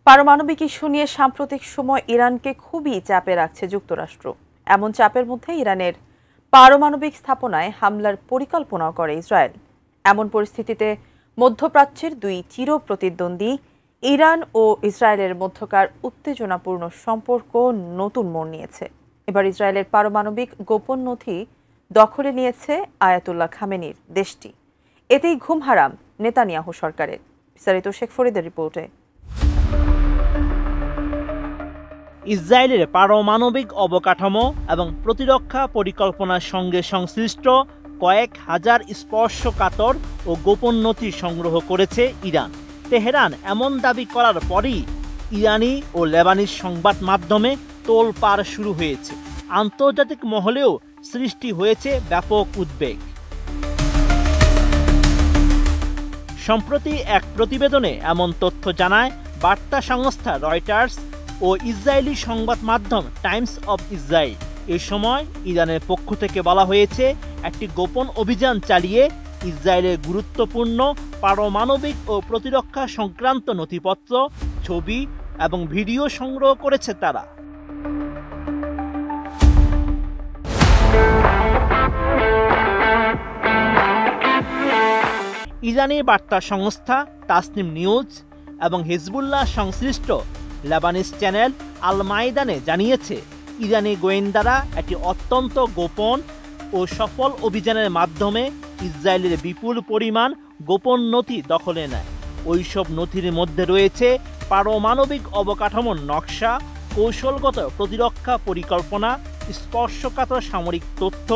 পারমাণবিক ইস্যু নিয়ে সাম্প্রতিক সময় ইরানকে খুবই চাপে রাখছে যুক্তরাষ্ট্র। এমন চাপের মধ্যে ইরানের পারমাণবিক স্থাপনায় হামলার পরিকল্পনা করে ইসরায়েল। এমন পরিস্থিতিতে মধ্যপ্রাচ্যের দুই চির প্রতিদ্বন্দ্বী ইরান ও ইসরায়েলের মধ্যকার উত্তেজনাপূর্ণ সম্পর্ক নতুন মোড় নিয়েছে। এবার ইসরায়েলের পারমাণবিক গোপন নথি দখলে নিয়েছে আয়াতুল্লাহ খামেনির দেশটি। এতেই ঘুম হারাম নেতানিয়াহু সরকারের। বিস্তারিত শেখ ফরিদের রিপোর্টে। ইসরায়েলের পারমাণবিক অবকাঠামো এবং প্রতিরক্ষা পরিকল্পনার সঙ্গে সংশ্লিষ্ট কয়েক হাজার স্পর্শকাতর ও গোপন নথি সংগ্রহ করেছে ইরান। তেহরান এমন দাবি করার পরই ইরানি ও লেবানিজ সংবাদ মাধ্যমে তোলপাড় শুরু হয়েছে। আন্তর্জাতিক মহলেও সৃষ্টি হয়েছে ব্যাপক উদ্বেগ। সম্প্রতি এক প্রতিবেদনে এমন তথ্য জানায় বার্তা সংস্থা রয়টার্স ও ইসরায়েলি সংবাদ মাধ্যম টাইমস অব ইসরায়েল। এ সময় ইরানের পক্ষ থেকে বলা হয়েছে, একটি গোপন অভিযান চালিয়ে ইসরায়েলের গুরুত্বপূর্ণ পারমাণবিক ও প্রতিরক্ষা সংক্রান্ত নথিপত্র, ছবি এবং ভিডিও সংগ্রহ করেছে তারা। ইরানি বার্তা সংস্থা তাসনিম নিউজ এবং হিজবুল্লাহ সংশ্লিষ্ট লেবানিজ চ্যানেল আল মাইদানে জানিয়েছে, ইরানি গোয়েন্দারা একটি অত্যন্ত গোপন ও সফল অভিযানের মাধ্যমে ইসরায়েলের বিপুল পরিমাণ গোপন নথি দখলে নেয়। ওইসব নথির মধ্যে রয়েছে পারমাণবিক অবকাঠামোর নকশা, কৌশলগত প্রতিরক্ষা পরিকল্পনা, স্পর্শকাতর সামরিক তথ্য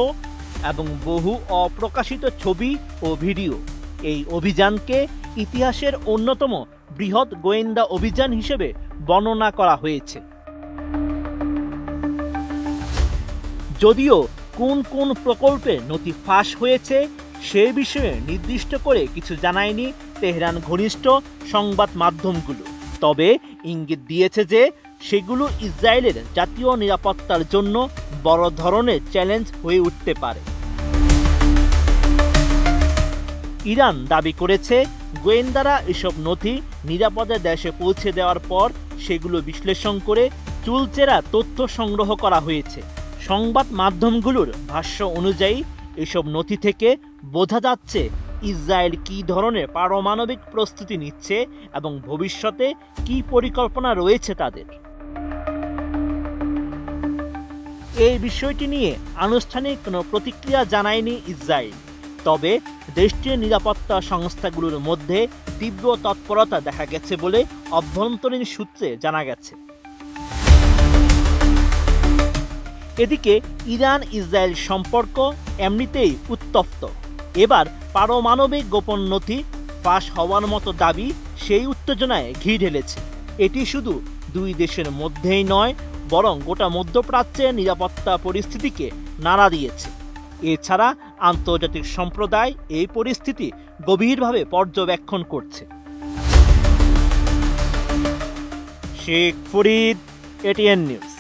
এবং বহু অপ্রকাশিত ছবি ও ভিডিও। এই অভিযানকে ইতিহাসের অন্যতম বৃহৎ গোয়েন্দা অভিযান হিসেবে বর্ণনা করা হয়েছে। যদিও কোন কোন প্রকল্পে নথি ফাঁস হয়েছে সে বিষয়ে নির্দিষ্ট করে কিছু জানায়নি তেহরান ঘনিষ্ঠ সংবাদ মাধ্যমগুলো, তবে ইঙ্গিত দিয়েছে যে সেগুলো ইসরায়েলের জাতীয় নিরাপত্তার জন্য বড় ধরনের চ্যালেঞ্জ হয়ে উঠতে পারে। ইরান দাবি করেছে, গোয়েন্দারা এসব নথি নিরাপদে দেশে পৌঁছে দেওয়ার পর সেগুলো বিশ্লেষণ করে চুলচেরা তথ্য সংগ্রহ করা হয়েছে। সংবাদ মাধ্যমগুলোর ভাষ্য অনুযায়ী এসব নথি থেকে বোঝা যাচ্ছে ইসরায়েল কী ধরনের পারমাণবিক প্রস্তুতি নিচ্ছে এবং ভবিষ্যতে কী পরিকল্পনা রয়েছে তাদের। এই বিষয়টি নিয়ে আনুষ্ঠানিক কোনো প্রতিক্রিয়া জানায়নি ইসরায়েল, তবে দেশটির নিরাপত্তা সংস্থাগুলোর মধ্যে তীব্র তৎপরতা দেখা গেছে বলে অভ্যন্তরীণ সূত্রে জানা গেছে। এদিকে ইরান ইসরায়েল সম্পর্ক এমনিতেই উত্তপ্ত। এবার পারমাণবিক গোপন নথি ফাঁস হওয়ার মতো দাবি সেই উত্তেজনায় ঘি ঢেলেছে। এটি শুধু দুই দেশের মধ্যেই নয়, বরং গোটা মধ্যপ্রাচ্যের নিরাপত্তা পরিস্থিতিকে নাড়া দিয়েছে। এছাড়া আন্তর্জাতিক সম্প্রদায় এই পরিস্থিতি গভীরভাবে পর্যবেক্ষণ করছে। Sheikh Farid, ATN news.